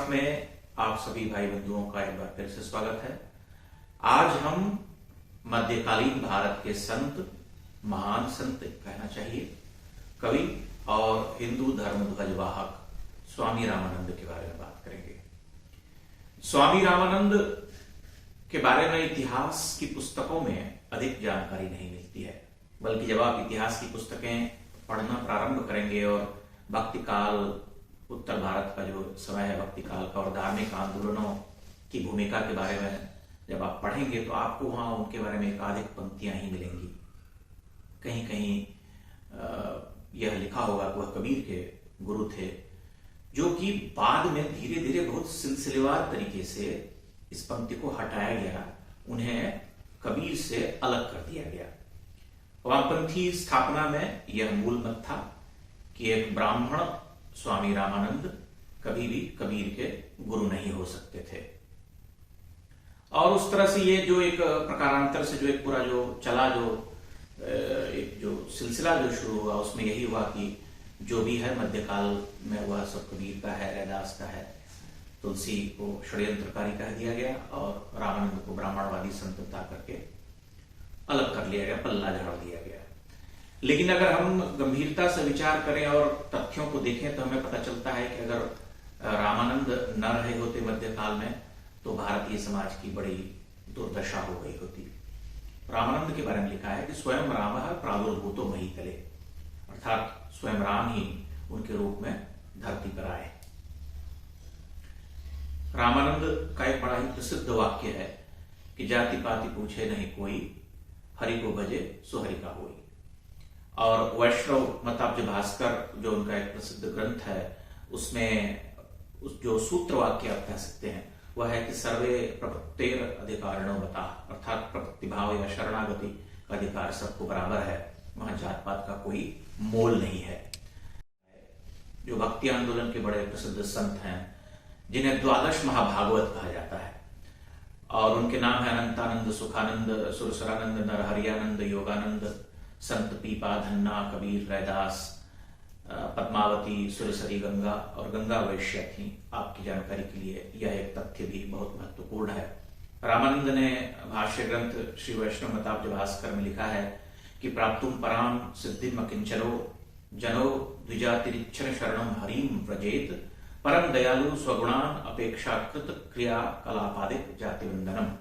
पाठ में आप सभी भाई बंधुओं का एक बार फिर से स्वागत है। आज हम मध्यकालीन भारत के संत, महान संत कहना चाहिए, कवि और हिंदू धर्म ध्वजवाहक स्वामी रामानंद के बारे में बात करेंगे। स्वामी रामानंद के बारे में इतिहास की पुस्तकों में अधिक जानकारी नहीं मिलती है, बल्कि जब आप इतिहास की पुस्तकें पढ़ना प्रारंभ करेंगे और भक्ति काल, उत्तर भारत का जो समय है भक्ति काल का, और धार्मिक आंदोलनों की भूमिका के बारे में जब आप पढ़ेंगे तो आपको वहां उनके बारे में एकाधिक पंक्तियां ही मिलेंगी। कहीं कहीं यह लिखा होगा कि वह कबीर के गुरु थे, जो कि बाद में धीरे धीरे बहुत सिलसिलेवार तरीके से इस पंक्ति को हटाया गया, उन्हें कबीर से अलग कर दिया गया। वामपंथी स्थापना में यह मूल मत था कि एक ब्राह्मण स्वामी रामानंद कभी भी कबीर के गुरु नहीं हो सकते थे। और उस तरह से ये जो एक प्रकारांतर से जो एक पूरा जो चला, एक जो सिलसिला जो शुरू हुआ, उसमें यही हुआ कि जो भी है मध्यकाल में वह सब कबीर का है, रैदास का है। तुलसी को षड्यंत्रकारी कह दिया गया और रामानंद को ब्राह्मणवादी संत बता करके अलग कर लिया गया, पल्ला झाड़ दिया गया। लेकिन अगर हम गंभीरता से विचार करें और तथ्यों को देखें तो हमें पता चलता है कि अगर रामानंद न रहे होते मध्यकाल में तो भारतीय समाज की बड़ी दुर्दशा हो गई होती। रामानंद के बारे में लिखा है कि स्वयं राम प्रादुर्भूतो मही कले, अर्थात स्वयं राम ही उनके रूप में धरती पर आए। रामानंद का एक बड़ा ही प्रसिद्ध वाक्य है कि जाति पाति पूछे नहीं कोई, हरि को भजे सो हरि का होई। और वैष्णव मताब्ज भास्कर जो उनका एक प्रसिद्ध ग्रंथ है, उसमें जो सूत्र वाक्य आप कह सकते हैं वह है कि सर्वे प्रपत्तेर अधिकारिणो बता, अर्थात प्रपत्ति भाव या शरणागति का अधिकार सबको बराबर है, वहां जात पात का कोई मोल नहीं है। जो भक्ति आंदोलन के बड़े प्रसिद्ध संत हैं, जिन्हें द्वादश महाभागवत कहा जाता है, और उनके नाम है अनंतानंद, सुखानंद, सुरसरानंद, नरहरियानंद, योगानंद, संत पीपा, धन्ना, कबीर, रैदास, पद्मावती, सुरसरी गंगा और गंगा वैश्य थी। आपकी जानकारी के लिए यह एक तथ्य भी बहुत महत्वपूर्ण है। रामानंद ने भाष्य ग्रंथ श्री वैष्णव मताब्ज भास्कर में लिखा है कि प्राप्तुम पराम सिद्धिम अकिंचनो जनो द्विजातिरिच्छन शरणम हरिम व्रजेत, परम दयालु स्वगुणान अपेक्षाकृत क्रिया कलापादिक जाति वंदनम।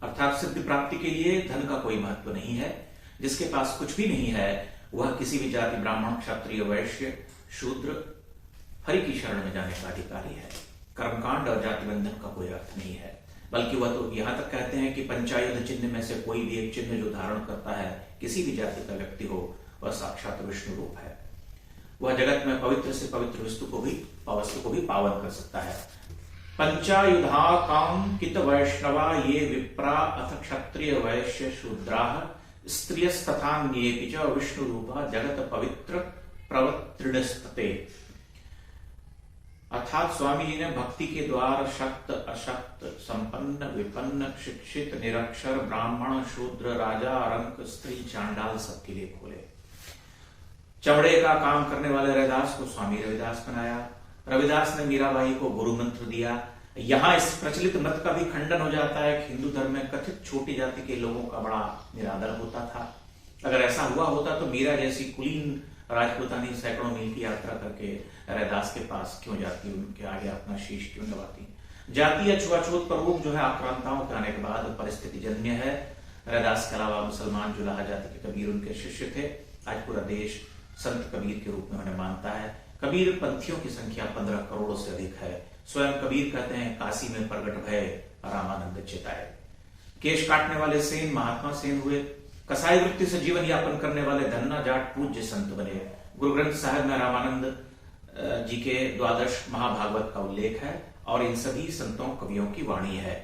अर्थात सिद्धि प्राप्ति के लिए धन का कोई महत्व नहीं है। जिसके पास कुछ भी नहीं है वह किसी भी जाति, ब्राह्मण, क्षत्रिय, वैश्य, शूद्र, हरि की शरण में जाने का अधिकारी है। कर्मकांड और जाति बंधन का कोई अर्थ नहीं है, बल्कि वह तो यहां तक कहते हैं कि पंचायुध चिन्ह में से कोई भी एक चिन्ह जो धारण करता है, किसी भी जाति का व्यक्ति हो, वह साक्षात विष्णु रूप है। वह जगत में पवित्र से पवित्र वस्तु को भी पावन कर सकता है। पंचायुधा काम कित वैष्णवा ये विप्रा अथ क्षत्रिय वैश्य शूद्राः स्त्रियस्तथान्येपि च विष्णु रूपा जगत पवित्र प्रवत्रिणस्तते। अर्थात स्वामी जी ने भक्ति के द्वार शक्त, अशक्त, संपन्न, विपन्न, शिक्षित, निरक्षर, ब्राह्मण, शूद्र, राजा, रंक, स्त्री, चांडाल सबके लिए खोले। चमड़े का काम करने वाले रैदास को स्वामी रविदास बनाया। रविदास ने मीराबाई को गुरु मंत्र दिया। यहां इस प्रचलित मत का भी खंडन हो जाता है कि हिंदू धर्म में कथित छोटी जाति के लोगों का बड़ा निरादर होता था। अगर ऐसा हुआ होता तो मीरा जैसी कुलीन राजपूतानी सैकड़ों मील की यात्रा करके रैदास के पास क्यों जाती, उनके आगे अपना शीश क्यों नवाती। जाति या छुआछूत पर रोक जो है आक्रांताओं के आने के बाद परिस्थिति जन्य है। रैदास के अलावा मुसलमान जुलाहा जाति के कबीर उनके शिष्य थे। आज पूरा देश संत कबीर के रूप में उन्हें मानता है। कबीर पंथियों की संख्या 15 करोड़ से अधिक है। स्वयं कबीर कहते हैं काशी में प्रगट भय रामानंद चिताए। केश काटने वाले सेन महात्मा सेन हुए। कसाई वृत्ति से जीवन यापन करने वाले धन्ना जाट पूज्य संत बने। गुरु ग्रंथ साहिब में रामानंद जी के द्वादश महाभागवत का उल्लेख है और इन सभी संतों कवियों की वाणी है।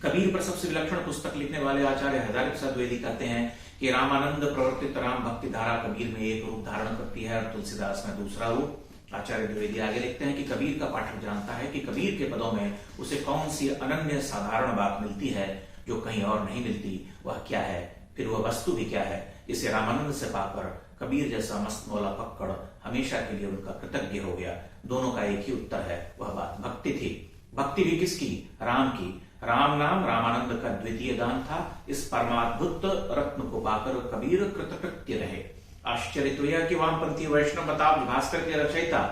कबीर पर सबसे विलक्षण पुस्तक लिखने वाले आचार्य हजारी प्रसाद द्विवेदी कहते हैं कि रामानंद प्रवर्तित राम भक्ति धारा कबीर में एक रूप धारण करती है और तुलसीदास में दूसरा रूप। आचार्य द्विवेदी आगे लिखते हैं कि कबीर का पाठक जानता है कि कबीर के पदों में उसे कौन सी अनन्य साधारण बात मिलती है जो कहीं और नहीं मिलती। वह क्या है? फिर वह वस्तु भी क्या है जिसे रामानंद से पाकर कबीर जैसा मस्त मौला पकड़ हमेशा के लिए उनका कृतज्ञ हो गया। दोनों का एक ही उत्तर है, वह बात भक्ति थी। भक्ति भी किसकी? राम की। राम नाम रामानंद का द्वितीय दान था। इस परमाद्भुत रत्न को पाकर कबीर कृतकृत्य रहे। आश्चर्य तो यह कि वामपंथी वैष्णव बताब भास्कर के रचयिता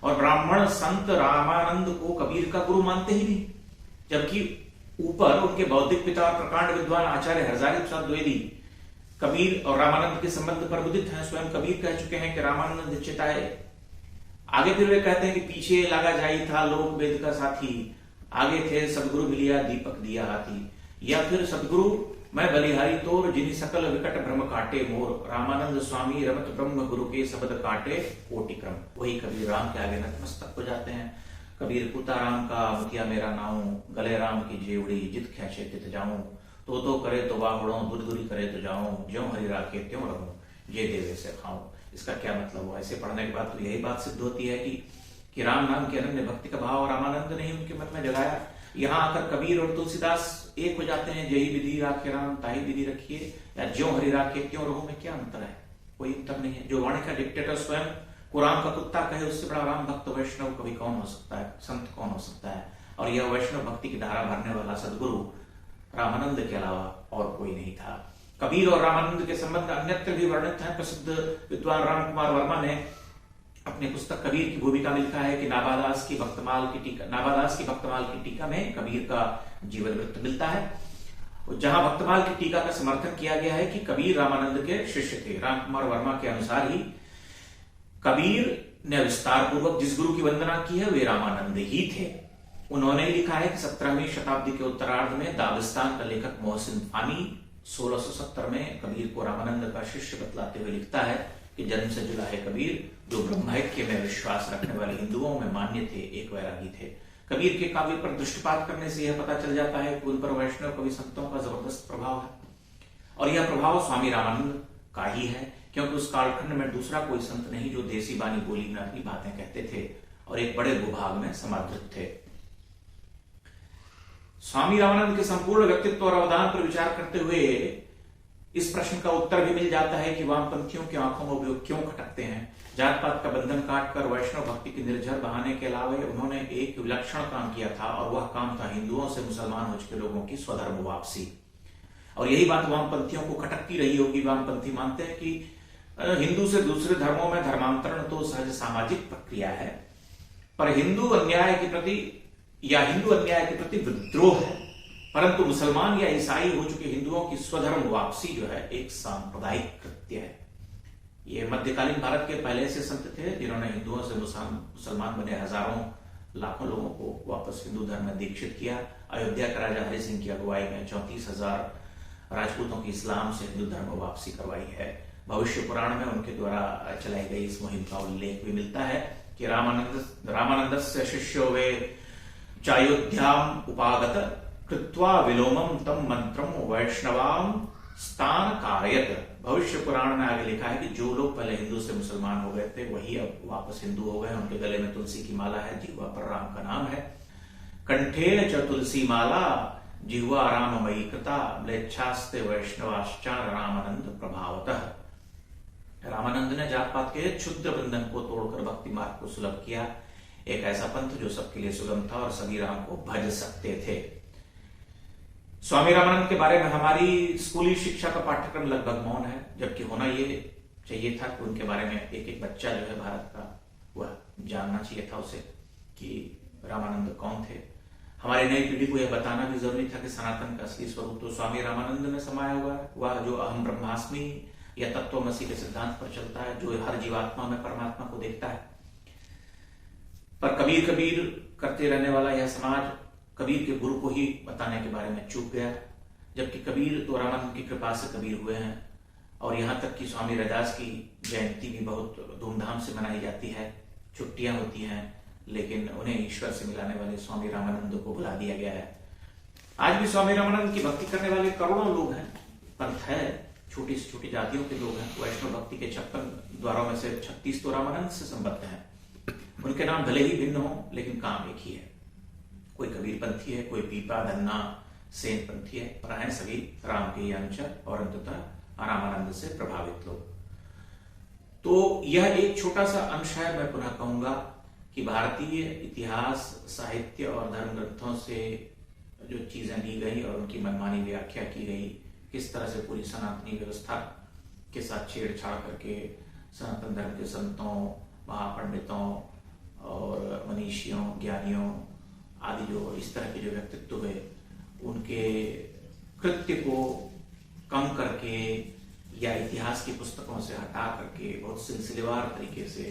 और ब्राह्मण संत रामानंद को कबीर का गुरु मानते ही नहीं, जबकि ऊपर उनके बौद्धिक पिता और प्रकांड विद्वान आचार्य हरजारी प्रसाद द्विवेदी कबीर और रामानंद के संबंध पर मुदित हैं। स्वयं कबीर कह चुके हैं कि रामानंद चिताए। आगे फिर वे कहते हैं कि पीछे लगा जाई था लोक वेद का साथी, आगे थे सदगुरु मिलिया दीपक दिया हाथी। या फिर सदगुरु मैं बलिहारी तोर जिन्हीं सकल विकट भ्रम काटे मोर, रामानंद स्वामी रमत ब्रह्म गुरु के शब्द काटे कोटि क्रम। वही कबीर राम के आगे नतमस्तक हो जाते हैं। कबीर पुता राम का मुतिया मेरा नाऊं, गले राम की जेवड़ी जित खेचे तित जाऊं, तो करे तो बागड़ों दूर दूरी करे तो जाऊं, ज्यों हरि राखे त्यों रहूं, जे देवे से खाऊं। इसका क्या मतलब हुआ? ऐसे पढ़ने के बाद तो यही बात सिद्ध होती है कि राम नाम की अनन्य भक्ति का भाव रामानंद ने ही उनके मन में जगाया। यहाँ आकर कबीर और तुलसीदास एक हो जाते हैं। जही विधि राखे राम ताही विधि रखिए, या ज्यों हरि राखे त्यों रहूं में क्या अंतर है? कोई अंतर नहीं है। जो वाणी का डिक्टेटर स्वयं कुरान का कुत्ता कहे, उससे बड़ा राम भक्त वैष्णव कवि कौन हो सकता है, संत कौन हो सकता है? और यह वैष्णव भक्ति की धारा भरने वाला सदगुरु रामानंद के अलावा और कोई नहीं था। कबीर और रामानंद के संबंध अन्यत्र भी वर्णित हैं। प्रसिद्ध विद्वान राम कुमार वर्मा ने अपनी पुस्तक कबीर की भूमिका में लिखा है कि नाभादास की भक्तमाल की टीका में कबीर का जीवन वृत्त मिलता है, जहां भक्तमाल की टीका का समर्थन किया गया है कि कबीर रामानंद के शिष्य थे। राम कुमार वर्मा के अनुसार ही कबीर ने विस्तार पूर्वक जिस गुरु की वंदना की है वे रामानंद ही थे। उन्होंने लिखा है कि 17वीं शताब्दी के उत्तरार्ध में दागिस्तान का लेखक मोहसिन फानी 1670 में कबीर को रामानंद का शिष्य बतलाते हुए लिखता है कि जन्म से जुला है कबीर, जो ब्रह्मैक्य में विश्वास रखने वाले हिंदुओं में मान्य थे, एक वैरागी थे। कबीर के काव्य पर दृष्टिपात करने से यह पता चल जाता है कि उन पर वैष्णव कवि संतों का जबरदस्त प्रभाव है, और यह प्रभाव स्वामी रामानंद का ही है, क्योंकि उस कालखंड में दूसरा कोई संत नहीं जो देसी बानी बोली में अपनी बातें कहते थे और एक बड़े भूभाग में समादृत थे। स्वामी रामानंद के संपूर्ण व्यक्तित्व और अवदान पर विचार करते हुए इस प्रश्न का उत्तर भी मिल जाता है कि वामपंथियों की आंखों में वे क्यों खटकते हैं। जात पात का बंधन काटकर वैष्णव भक्ति की निर्झर बहाने के अलावा उन्होंने एक विलक्षण काम किया था, और वह काम था हिंदुओं से मुसलमान हो चुके लोगों की स्वधर्म वापसी। और यही बात वामपंथियों को खटकती रही होगी। वामपंथी मानते हैं कि हिंदू से दूसरे धर्मों में धर्मांतरण तो सहज सामाजिक प्रक्रिया है, पर हिंदू अन्याय के प्रति विद्रोह है, परंतु मुसलमान या ईसाई हो चुके हिंदुओं की स्वधर्म वापसी जो है एक सांप्रदायिक कृत्य है। ये मध्यकालीन भारत के पहले से संत थे जिन्होंने हिंदुओं से मुसलमान बने हजारों लाखों लोगों को वापस हिंदू धर्म में दीक्षित किया। अयोध्या के राजा हरि सिंह की अगुवाई में 34,000 राजपूतों की इस्लाम से हिंदू धर्म में वापसी करवाई है। भविष्य पुराण में उनके द्वारा चलाई गई इस मुहिम का उल्लेख भी मिलता है कि रामानंद से शिष्यो वे चायोध्याम उपागत कृत्वा विलोमम तम मंत्रम वैष्णवाम स्थान कारयत। भविष्य पुराण में आगे लिखा है कि जो लोग पहले हिंदू से मुसलमान हो गए थे वही अब वापस हिंदू हो गए। उनके गले में तुलसी की माला है, जिह्वा पर राम का नाम है। कंठे च तुलसी माला जिह्वा राममयी कृता, म्लेच्छास्ते वैष्णवाश्चार रामानंद प्रभावतः। रामानंद ने जात पात के क्षुद्र बंधन को तोड़कर भक्ति मार्ग को सुलभ किया, एक ऐसा पंथ जो सबके लिए सुगम था और सभी राम को भज सकते थे। स्वामी रामानंद के बारे में हमारी स्कूली शिक्षा का पाठ्यक्रम लगभग मौन है, जबकि होना ये चाहिए था कि उनके बारे में एक एक बच्चा जो है भारत का वह जानना चाहिए था उसे कि रामानंद कौन थे। हमारी नई पीढ़ी को यह बताना भी जरूरी था कि सनातन का असली स्वरूप तो स्वामी रामानंद में समाया हुआ है, वह जो अहम ब्रह्मास्मि या तत्वमसी के सिद्धांत पर चलता है, जो हर जीवात्मा में परमात्मा को देखता है। पर कबीर कबीर करते रहने वाला यह समाज कबीर के गुरु को ही बताने के बारे में चूक गया, जबकि कबीर तो रामानंद की कृपा से कबीर हुए हैं। और यहाँ तक कि स्वामी रैदास की जयंती भी बहुत धूमधाम से मनाई जाती है, छुट्टियां होती हैं, लेकिन उन्हें ईश्वर से मिलाने वाले स्वामी रामानंद को भुला दिया गया है। आज भी स्वामी रामानंद की भक्ति करने वाले करोड़ों लोग हैं। पंथ है, छोटी से छोटी जातियों के लोग हैं। वैष्णव भक्ति के 56 द्वारों में से 36 तो रामानंद से संबद्ध हैं। उनके नाम भले ही भिन्न हो, लेकिन काम एक ही है। कोई कबीर पंथी है, कोई पीपा धन्ना सेनपंथी है और हैं सभी राम के ही अनुचर और अंततः रामानंद से प्रभावित लोग। तो यह एक छोटा सा अंश है। मैं पुनः कहूंगा कि भारतीय इतिहास, साहित्य और धर्म ग्रंथों से जो चीजें ली गई और उनकी मनमानी व्याख्या की गई, किस तरह से पूरी सनातनी व्यवस्था के साथ छेड़छाड़ करके सनातन धर्म के संतों, महापंडितों और मनीषियों, ज्ञानियों आदि जो इस तरह के जो व्यक्तित्व हुए, उनके कृत्य को कम करके या इतिहास की पुस्तकों से हटा करके बहुत सिलसिलेवार तरीके से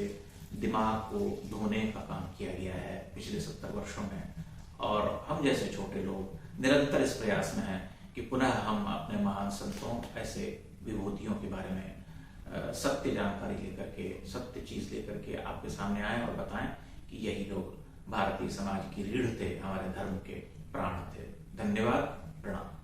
दिमाग को धोने का काम किया गया है पिछले 70 वर्षों में। और हम जैसे छोटे लोग निरंतर इस प्रयास में हैं कि पुनः हम अपने महान संतों, ऐसे विभूतियों के बारे में सत्य जानकारी लेकर के, सत्य चीज लेकर के आपके सामने आए और बताएं कि यही लोग भारतीय समाज की रीढ़ थे, हमारे धर्म के प्राण थे। धन्यवाद, प्रणाम।